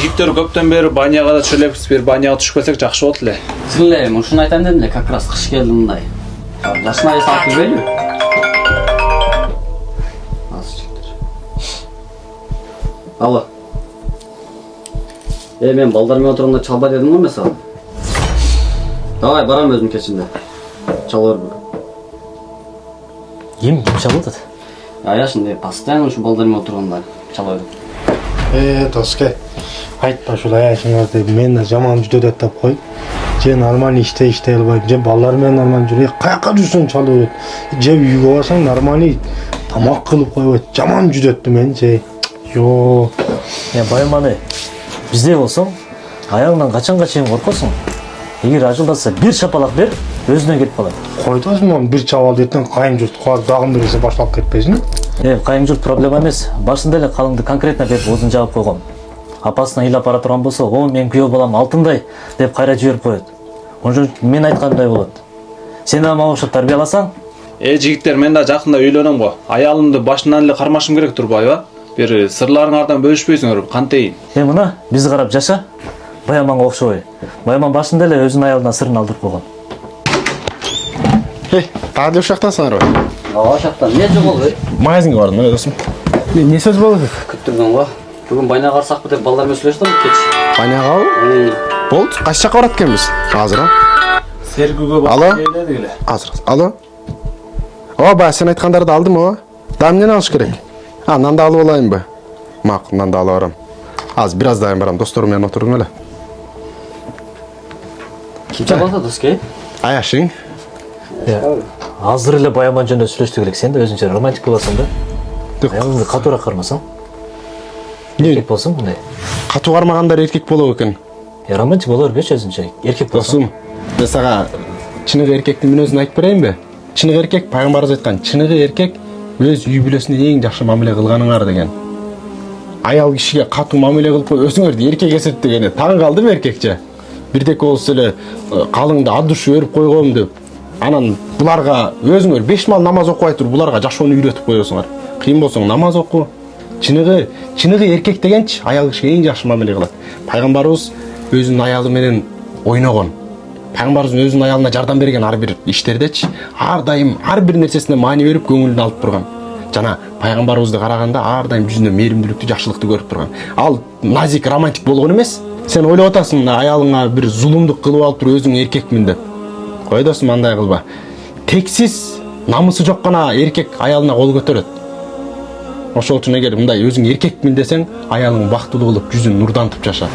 жигиттер көптөн бери баняга да чөлөпүз бир баняга түшүп келсек жакшы болот эле. Силе, ушуну айтайын дедим эле, как раз кыш келди мындай. Жашына эс алып келбейлиби? Алло. Мен балдар менен отурганда чалба дедим го мен сага. Давай, барам өзүм кечинде. Чала бербе. Ким чалып атат? Аяшын, постоянно ушу балдар менен отурганда чала берет. Тоскай, айтпа ушул аяшыңар деп мен да жаман жүдөт деп кой. Же нормальный иштей албайм, же балдар менен нормальный жүрөй, каяка жүрсөң чалып берет. Же үйгө барсаң нормальный тамак кылып койбойт. Жаман жүдөттү мен же. Жок. Байыманы бизде болсоң, аягыңдан качанга чейин коркосуң. Эгер ажылдаса бир шапалак бер, өзүнөн кетип калат. Койдосуң бир чабал дертен кайын журт кар дагым берсе башталып кетпесин. Кайын журт проблема эмес. Башында эле калыңды конкретно берип озун жаап койгом. Апасына ыйлап бара турган болсо, "О, мен күйөө балам алтындай" деп кайра жиберип коет. Ошон мен айткандай болот. Сен ама окшоп тарбияласаң, Жигиттер, мен да жакында үйлөнөм го. Аялымды башынан эле кармашым керек турбайбы? Бир сырларыңардан бөлүшпөйсүңөр, кантейин? мына бизди карап жаша. Баяманга окшобой. Баяман башында эле өзүнүн аялынан сырын алдырып койгон. Тағы деп шақтансыңар ба? Ошактан не жок болду? Магазинге бардым эле досум. Не сөз болду? Күттүргөн го. Бүгүн байнага барсакпы деп балдар менен сүйлөштүм кеч. Баняга болду. Кайсы жака барат экенбиз? Азыр а? Сергүүгө Алло? келдик эле. Азыр. Алло. Ооба, сен айткандарды алдым ооба. Да эмнени алыш керек? Нанды алып алайынбы? Макул, нанды алып барам. Азыр бир аздан барам, досторум менен отурдум эле. Ким чабалды доскей? Аяшың? Азыр эле Баяман жөнүндө сүйлөштү керек. Сен да өзүнчө романтик болосуң да. Аягыңды катуураак кармасаң. Эркек болсоң мындай. Катуу кармагандар эркек болобу экен? Романтик боло бербечи өзүнчө. Эркек болсоң. Досум, мен сага чыныгы эркектин мүнөзүн айтып берейинби? Чыныгы эркек, пайгамбарыбыз айткан, чыныгы эркек өз үй бүлөсүнө эң жакшы мамиле кылганыңар деген. Аял кишиге катуу мамиле кылып кой, өзүңөрдү эркек эсептегени таң калдым эркекче. Бирдек болсо эле калыңды адушы өрүп койгом деп. Анан буларга өзүңөр 5 мал намаз окубай туруп буларга жашоону үйрөтүп коесуңар. Кыйын болсоң намаз оку. Чыныгы эркек дегенчи аял кишиге эң жакшы мамиле кылат. Пайгамбарыбыз өзүнүн аялы менен ойногон. Пайгамбарыбыз өзүнүн аялына жардам берген ар бир иштердечи ар дайым ар бир нерсесине маани берип көңүлүн алып турган. Жана пайгамбарыбызды караганда ар дайым жүзүндө мээримдүүлүктү, жакшылыкты көрүп турган. Ал назик, романтик болгон эмес. Сен ойлоп атасың, аялыңа бир зулумдук кылып алып туруп өзүң эркекмин деп. Кой досум, андай кылба. Тексиз, намысы жок гана эркек аялына кол көтөрөт. Ошол үчүн эгер мындай өзүң эркекмин десең, аялың бактылуу болуп, жүзүн нурдантып жаша.